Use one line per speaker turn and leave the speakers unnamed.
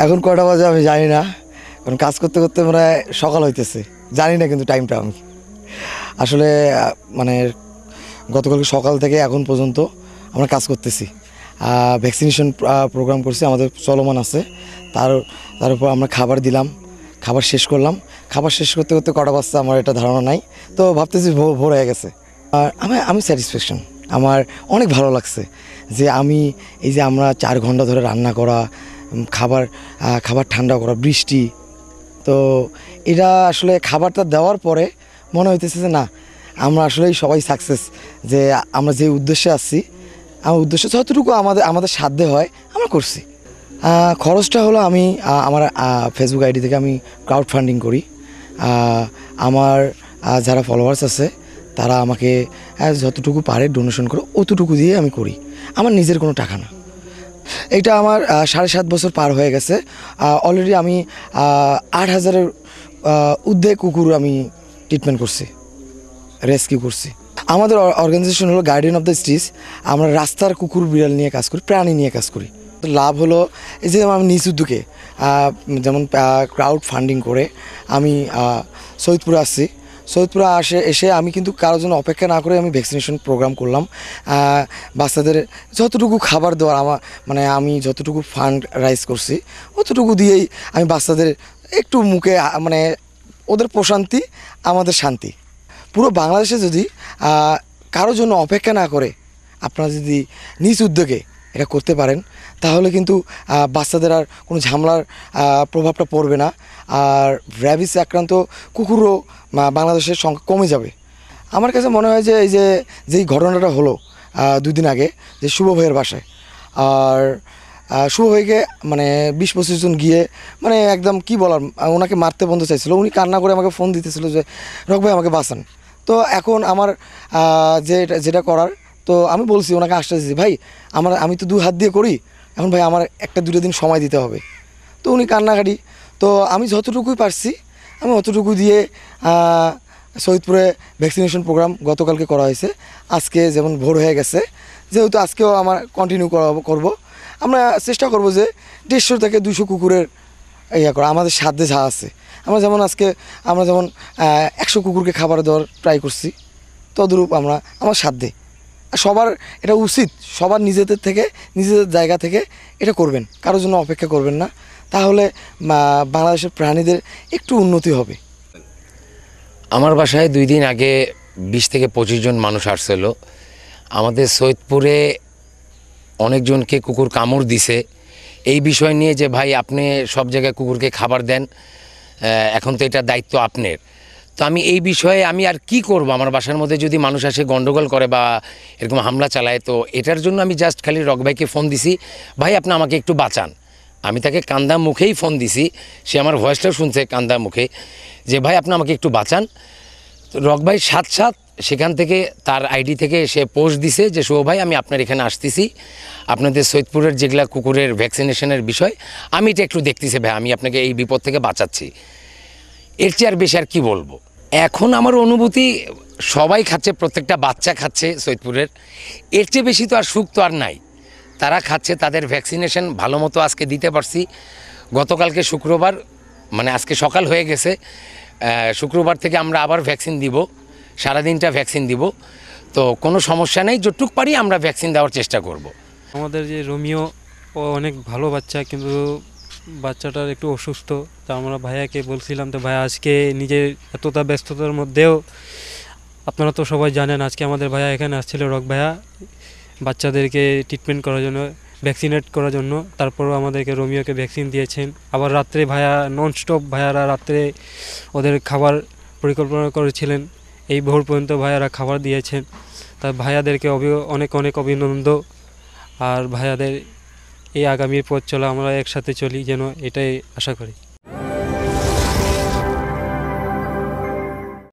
এখন কয়টা বাজে আমি জানি না, কারণ কাজ করতে করতে আমরা সকাল হইতেছে, জানি না কিন্তু টাইমটা আমি আসলে মানে গতকালকে সকাল থেকে এখন পর্যন্ত আমরা কাজ করতেছি। ভ্যাকসিনেশন প্রোগ্রাম করছি, আমাদের চলমান আছে। তার উপর আমরা খাবার দিলাম, খাবার শেষ করলাম। খাবার শেষ করতে করতে কটা বাজছে আমার এটা ধারণা নাই, তো ভাবতেছি ভোর হয়ে গেছে। আর আমি স্যাটিসফ্যাকশন, আমার অনেক ভালো লাগছে যে এই যে আমরা 4 ঘন্টা ধরে রান্না করা, খাবার ঠান্ডা করা, বৃষ্টি, তো এটা আসলে খাবারটা দেওয়ার পরে মনে হইতেছে যে না, আমরা আসলেই সবাই সাকসেস, যে আমরা যে উদ্দেশ্যে আসছি, আমার উদ্দেশ্য যতটুকু আমাদের সাধ্যে হয় আমরা করছি। খরচটা হলো আমি আমার ফেসবুক আইডি থেকে আমি ক্রাউড ফান্ডিং করি। আমার যারা ফলোয়ার্স আছে তারা আমাকে যতটুকু পারে ডোনেশন করে অতটুকু দিয়ে আমি করি, আমার নিজের কোনো টাকা না। এটা আমার 7.5 বছর পার হয়ে গেছে। অলরেডি আমি 8,000-এর ঊর্ধ্বে কুকুর আমি ট্রিটমেন্ট করছি, রেস্কিউ করছি। আমাদের অর্গানাইজেশন হলো গার্ডিয়ান অফ দ্য স্ট্রিটস। আমরা রাস্তার কুকুর বিড়াল নিয়ে কাজ করি, প্রাণী নিয়ে কাজ করি। তো লাভ হলো এই যে আমি নিজ উদ্যোগে যেমন ক্রাউড ফান্ডিং করে আমি সৈয়দপুরে আসছি। সৈয়দপুরে এসে আমি কিন্তু কারোর জন্য অপেক্ষা না করে আমি ভ্যাকসিনেশন প্রোগ্রাম করলাম। বাচ্চাদের যতটুকু খাবার দেওয়ার আমি যতটুকু ফান্ড রাইজ করছি অতটুকু দিয়েই আমি বাচ্চাদের একটু মুখে ওদের প্রশান্তি, আমাদের শান্তি। পুরো বাংলাদেশে যদি কারোর জন্য অপেক্ষা না করে আপনারা যদি নিজ উদ্যোগে এটা করতে পারেন, তাহলে কিন্তু বাচ্চাদের আর কোনো ঝামেলার প্রভাবটা পড়বে না। আর র্যাবিস আক্রান্ত কুকুরও বাংলাদেশের সংখ্যা কমে যাবে। আমার কাছে মনে হয় যে যেই ঘটনাটা হলো 2 দিন আগে, যে শুভ ভাইয়ের বাসায়, আর শুভ ভাইকে 20-25 জন গিয়ে একদম কি বলার, ওনাকে মারতে বন্ধ চাইছিল। উনি কান্না করে আমাকে ফোন দিতেছিল যে রক ভাই আমাকে বাঁচান। তো এখন আমার যেটা করার, তো আমি বলছি ওনাকে আশ্বাস দিচ্ছি, ভাই আমি তো 2 হাত দিয়ে করি, এখন ভাই আমার 1-2 দিন সময় দিতে হবে। তো উনি কান্নাকাটি, তো আমি যতটুকুই পারছি আমি অতটুকু দিয়ে সৈয়দপুরে ভ্যাকসিনেশন প্রোগ্রাম গতকালকে করা হয়েছে। আজকে যেমন ভোর হয়ে গেছে, যেহেতু আজকেও আমার কন্টিনিউ করব। আমরা চেষ্টা করব যে 150 থেকে 200 কুকুরের করা, আমাদের সাধ্যে যা আছে। আমরা যেমন 100 কুকুরকে খাবার দেওয়ার ট্রাই করছি, তদ্রূপ আমার সাধ্যে। সবার এটা উচিত, সবার নিজেদের জায়গা থেকে এটা করবেন, কারোর জন্য অপেক্ষা করবেন না, তাহলে বাংলাদেশের প্রাণীদের একটু উন্নতি হবে।
আমার বাসায় 2 দিন আগে 20 থেকে 25 জন মানুষ আসছিল। আমাদের সৈয়দপুরে অনেকজনকে কুকুর কামড় দিছে। এই বিষয় নিয়ে যে ভাই আপনি সব জায়গায় কুকুরকে খাবার দেন, এখন তো এটা দায়িত্ব আপনার। তো আমি এই বিষয়ে আমি আর কি করব, আমার বাসার মধ্যে যদি মানুষ আসে গন্ডগোল করে বা এরকম হামলা চালায়, তো এটার জন্য আমি জাস্ট খালি রক ভাইকে ফোন দিছি, ভাই আপনি আমাকে একটু বাঁচান। আমি তাকে কান্দা মুখেই ফোন দিছি, সে আমার ভয়েসটাও শুনছে কান্দা মুখে, যে ভাই আপনি আমাকে একটু বাঁচান। তো রক ভাই সাথে সেখান থেকে তার আইডি থেকে সে পোস্ট দিছে যে শুভ ভাই আমি আপনার এখানে আসতেছি, আপনাদের সৈয়দপুরের যেগুলা কুকুরের ভ্যাকসিনেশনের বিষয় আমি এটা একটু দেখতেছি ভাই, আমি আপনাকে এই বিপদ থেকে বাঁচাচ্ছি। এর চেয়ে আর বেশি আর কী বলবো। এখন আমার অনুভূতি, সবাই খাচ্ছে, প্রত্যেকটা বাচ্চা খাচ্ছে সৈয়দপুরের, এর চেয়ে বেশি তো আর সুখ তো আর নাই। তারা খাচ্ছে, তাদের ভ্যাকসিনেশন ভালো মতো আজকে দিতে পারছি। গতকালকে শুক্রবার, আজকে সকাল হয়ে গেছে, শুক্রবার থেকে আমরা আবার ভ্যাকসিন দিব, সারাদিনটা ভ্যাকসিন দিব। তো কোনো সমস্যা নেই, যতটুক পারি আমরা ভ্যাকসিন দেওয়ার চেষ্টা করব।
আমাদের যে রোমিও, ও অনেক ভালো বাচ্চা, কিন্তু বাচ্চাটার একটু অসুস্থ। তা আমরা ভাইয়াকে বলছিলাম, তো ভাইয়া আজকে নিজের এতটা ব্যস্ততার মধ্যেও, আপনারা তো সবাই জানেন, আজকে আমাদের ভাইয়া এখানে আসছিল, রক ভাইয়া, বাচ্চাদেরকে ট্রিটমেন্ট করার জন্য, ভ্যাকসিনেট করার জন্য। তারপরও আমাদেরকে রোমিওকে ভ্যাকসিন দিয়েছেন। আবার রাত্রে ভাইয়া ননস্টপ, ভাইয়ারা রাত্রে ওদের খাবার পরিকল্পনা করেছিলেন, এই ভোর পর্যন্ত ভাইয়ারা খাবার দিয়েছেন। তা ভাইয়াদেরকে অনেক অনেক অভিনন্দন। আর ভাইয়াদের এই আগামীর পথ চলা আমরা একসাথে চলি যেন, এটাই আশা করি।